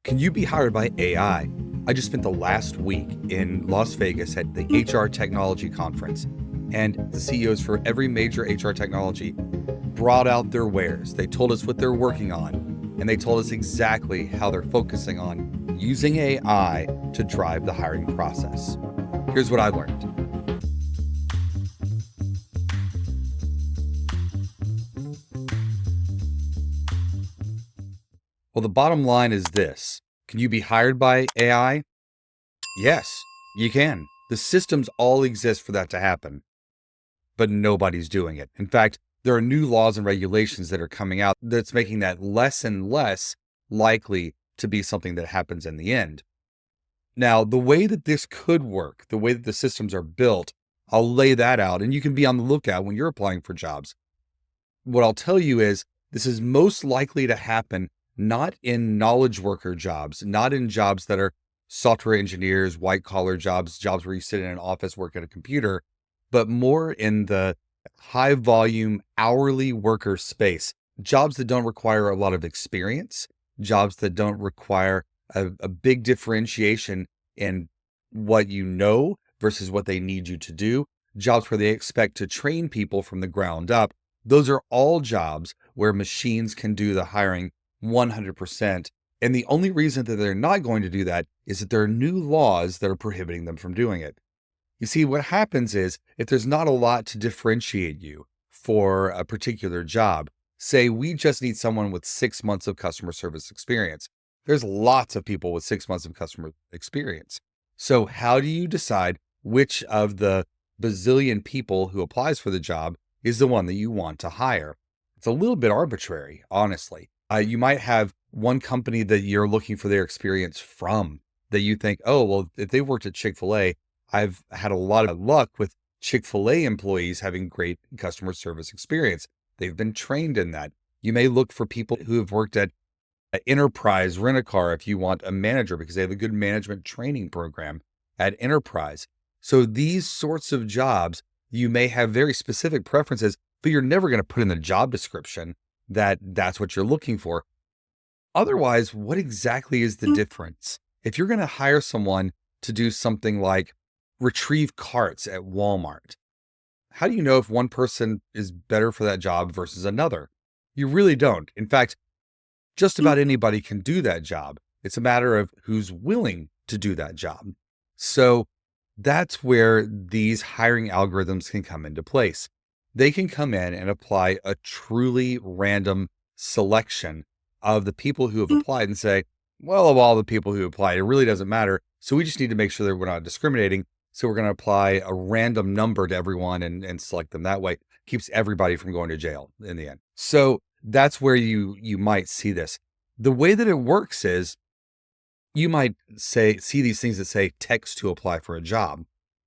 Can you be hired by AI? I just spent the last week in Las Vegas at the HR Technology Conference, and the CEOs for every major HR technology brought out their wares. They told us what they're working on, and they told us exactly how they're focusing on using AI to drive the hiring process. Here's what I learned. Well, the bottom line is this. Can you be hired by AI? Yes, you can. The systems all exist for that to happen, but nobody's doing it. In fact, there are new laws and regulations that are coming out that's making that less and less likely to be something that happens in the end. Now, the way that this could work, the way that the systems are built, I'll lay that out, and you can be on the lookout when you're applying for jobs. What I'll tell you is this is most likely to happen not in knowledge worker jobs, not in jobs that are software engineers, white collar jobs, jobs where you sit in an office, work at a computer, but more in the high volume hourly worker space, jobs that don't require a lot of experience, jobs that don't require a big differentiation in what you know versus what they need you to do, jobs where they expect to train people from the ground up. Those are all jobs where machines can do the hiring 100%. And the only reason that they're not going to do that is that there are new laws that are prohibiting them from doing it. You see, what happens is if there's not a lot to differentiate you for a particular job, say we just need someone with 6 months of customer service experience. There's lots of people with 6 months of customer experience. So how do you decide which of the bazillion people who applies for the job is the one that you want to hire? It's a little bit arbitrary, honestly. You might have one company that you're looking for their experience from that you think, oh, well, if they worked at Chick-fil-A, I've had a lot of luck with Chick-fil-A employees having great customer service experience. They've been trained in that. You may look for people who have worked at Enterprise Rent-A-Car if you want a manager because they have a good management training program at Enterprise. So these sorts of jobs, you may have very specific preferences, but you're never going to put in the job description that that's what you're looking for. Otherwise, what exactly is the difference? If you're going to hire someone to do something like retrieve carts at Walmart, how do you know if one person is better for that job versus another? You really don't. In fact, just about anybody can do that job. It's a matter of who's willing to do that job. So that's where these hiring algorithms can come into place. They can come in and apply a truly random selection of the people who have applied and say, well, of all the people who applied, it really doesn't matter. So we just need to make sure that we're not discriminating. So we're going to apply a random number to everyone and select them that way. Keeps everybody from going to jail in the end. So that's where you might see this. The way that it works is you might see these things that say text to apply for a job.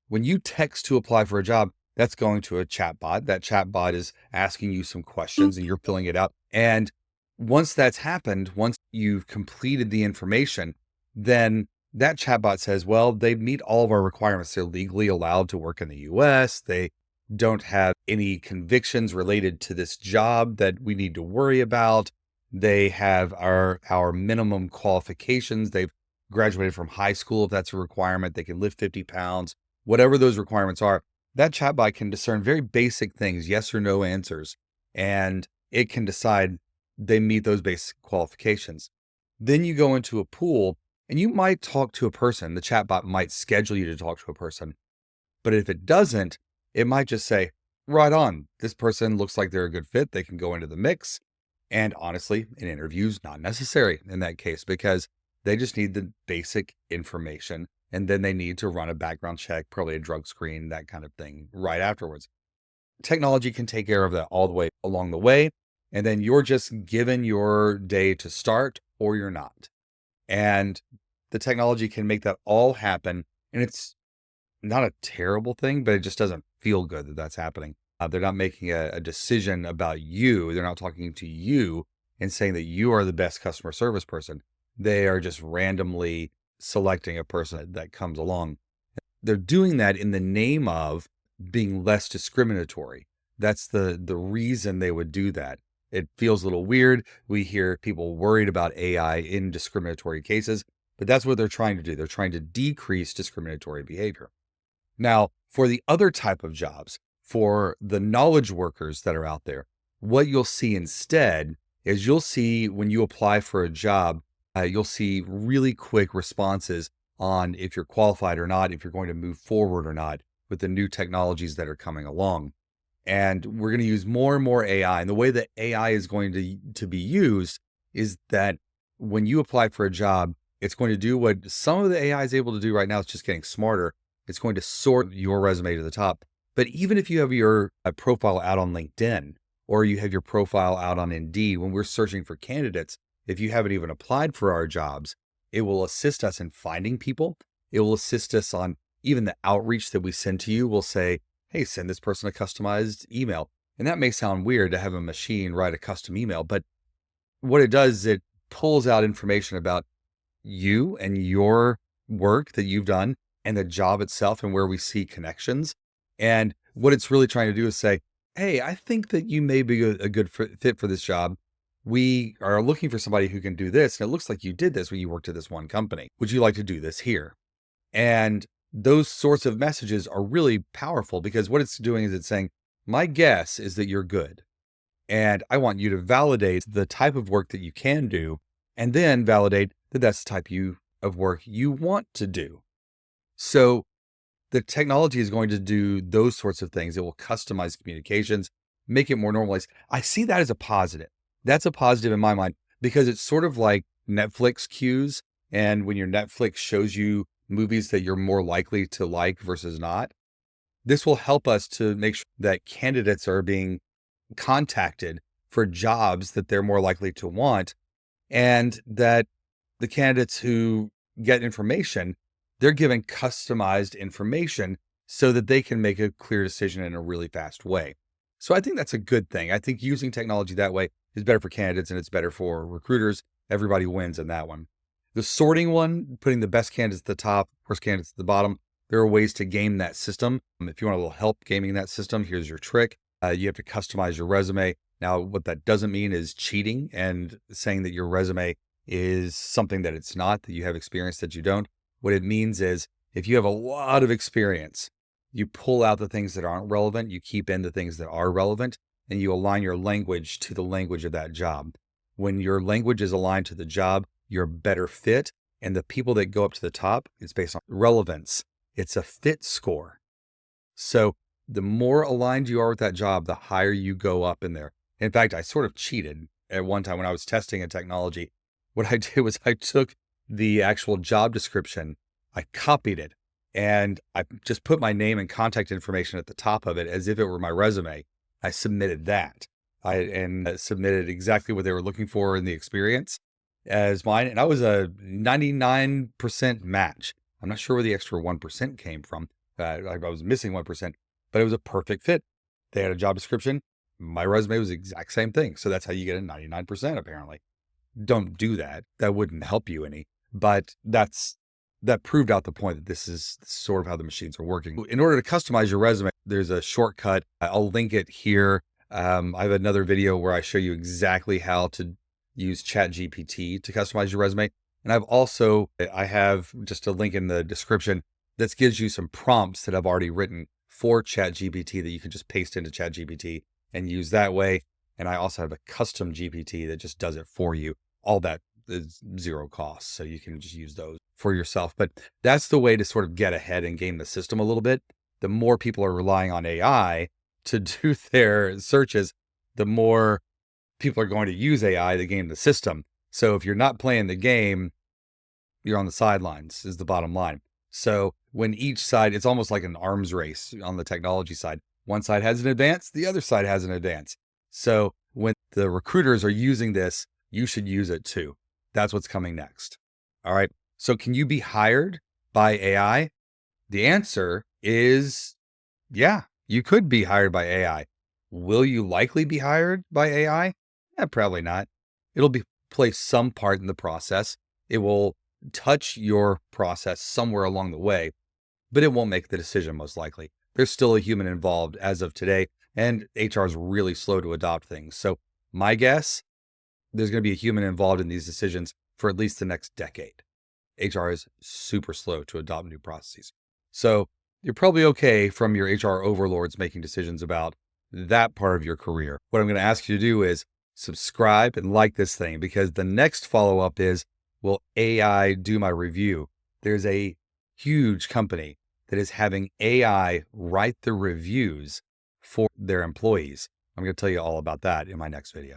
When you text to apply for a job, that's going to a chatbot. That chatbot is asking you some questions and you're filling it out. And once that's happened, once you've completed the information, then that chatbot says, well, they meet all of our requirements. They're legally allowed to work in the US. They don't have any convictions related to this job that we need to worry about. They have our minimum qualifications. They've graduated from high school. If that's a requirement, they can lift 50 pounds, whatever those requirements are. That chatbot can discern very basic things, yes or no answers, and it can decide they meet those basic qualifications. Then you go into a pool and you might talk to a person. The chatbot might schedule you to talk to a person. But if it doesn't, it might just say, right on, this person looks like they're a good fit. They can go into the mix. And honestly, an interview is not necessary in that case because they just need the basic information. And then they need to run a background check, probably a drug screen, that kind of thing right afterwards. Technology can take care of that all the way along the way. And then you're just given your day to start or you're not. And the technology can make that all happen. And it's not a terrible thing, but it just doesn't feel good that that's happening. They're not making a decision about you. They're not talking to you and saying that you are the best customer service person. They are just randomly selecting a person that comes along. They're doing that in the name of being less discriminatory. That's the reason they would do that. It feels a little weird. We hear people worried about AI in discriminatory cases, but that's what they're trying to do. They're trying to decrease discriminatory behavior. Now, for the other type of jobs, for the knowledge workers that are out there, what you'll see instead is you'll see when you apply for a job, you'll see really quick responses on if you're qualified or not, if you're going to move forward or not with the new technologies that are coming along. And we're going to use more and more AI. And the way that AI is going to be used is that when you apply for a job, it's going to do what some of the AI is able to do right now. It's just getting smarter. It's going to sort your resume to the top. But even if you have your profile out on LinkedIn or you have your profile out on Indeed, when we're searching for candidates, if you haven't even applied for our jobs, it will assist us in finding people. It will assist us on even the outreach that we send to you. We'll say, hey, send this person a customized email. And that may sound weird to have a machine write a custom email, but what it does is it pulls out information about you and your work that you've done and the job itself and where we see connections. And what it's really trying to do is say, hey, I think that you may be a good fit for this job. We are looking for somebody who can do this. And it looks like you did this when you worked at this one company. Would you like to do this here? And those sorts of messages are really powerful because what it's doing is it's saying, my guess is that you're good. And I want you to validate the type of work that you can do and then validate that that's the type of work you want to do. So the technology is going to do those sorts of things. It will customize communications, make it more normalized. I see that as a positive. That's a positive in my mind because it's sort of like Netflix cues. And when your Netflix shows you movies that you're more likely to like versus not, this will help us to make sure that candidates are being contacted for jobs that they're more likely to want, and that the candidates who get information, they're given customized information so that they can make a clear decision in a really fast way. So I think that's a good thing. I think using technology that way is better for candidates and it's better for recruiters. Everybody wins in that one. The sorting one, putting the best candidates at the top, worst candidates at the bottom, there are ways to game that system. If you want a little help gaming that system, here's your trick. You have to customize your resume. Now, what that doesn't mean is cheating and saying that your resume is something that it's not, that you have experience that you don't. What it means is if you have a lot of experience, you pull out the things that aren't relevant, you keep in the things that are relevant, and you align your language to the language of that job. When your language is aligned to the job, you're a better fit. And the people that go up to the top, it's based on relevance. It's a fit score. So the more aligned you are with that job, the higher you go up in there. In fact, I sort of cheated at one time when I was testing a technology. What I did was I took the actual job description, I copied it, and I just put my name and contact information at the top of it as if it were my resume. I submitted that. I submitted exactly what they were looking for in the experience as mine. And I was a 99% match. I'm not sure where the extra 1% came from. I was missing 1%, but it was a perfect fit. They had a job description. My resume was the exact same thing. So that's how you get a 99% apparently. Don't do that. That wouldn't help you any, but that proved out the point that this is sort of how the machines are working. In order to customize your resume, there's a shortcut. I'll link it here. I have another video where I show you exactly how to use ChatGPT to customize your resume. And I have just a link in the description that gives you some prompts that I've already written for ChatGPT that you can just paste into ChatGPT and use that way. And I also have a custom GPT that just does it for you. All that is zero cost. So you can just use those for yourself. But that's the way to sort of get ahead and game the system a little bit. The more people are relying on AI to do their searches, the more people are going to use AI to game the system. So if you're not playing the game, you're on the sidelines is the bottom line. So when each side, it's almost like an arms race on the technology side. One side has an advance, the other side has an advance. So when the recruiters are using this, you should use it too. That's what's coming next. All right. So can you be hired by AI? The answer is, yeah, you could be hired by AI. Will you likely be hired by AI? Probably not. It'll play some part in the process. It will touch your process somewhere along the way, but it won't make the decision most likely. There's still a human involved as of today, and HR is really slow to adopt things. So My guess, there's going to be a human involved in these decisions for at least the next decade. HR is super slow to adopt new processes. So you're probably okay from your HR overlords making decisions about that part of your career. What I'm going to ask you to do is subscribe and like this thing, because the next follow-up is, will AI do my review? There's a huge company that is having AI write the reviews for their employees. I'm going to tell you all about that in my next video.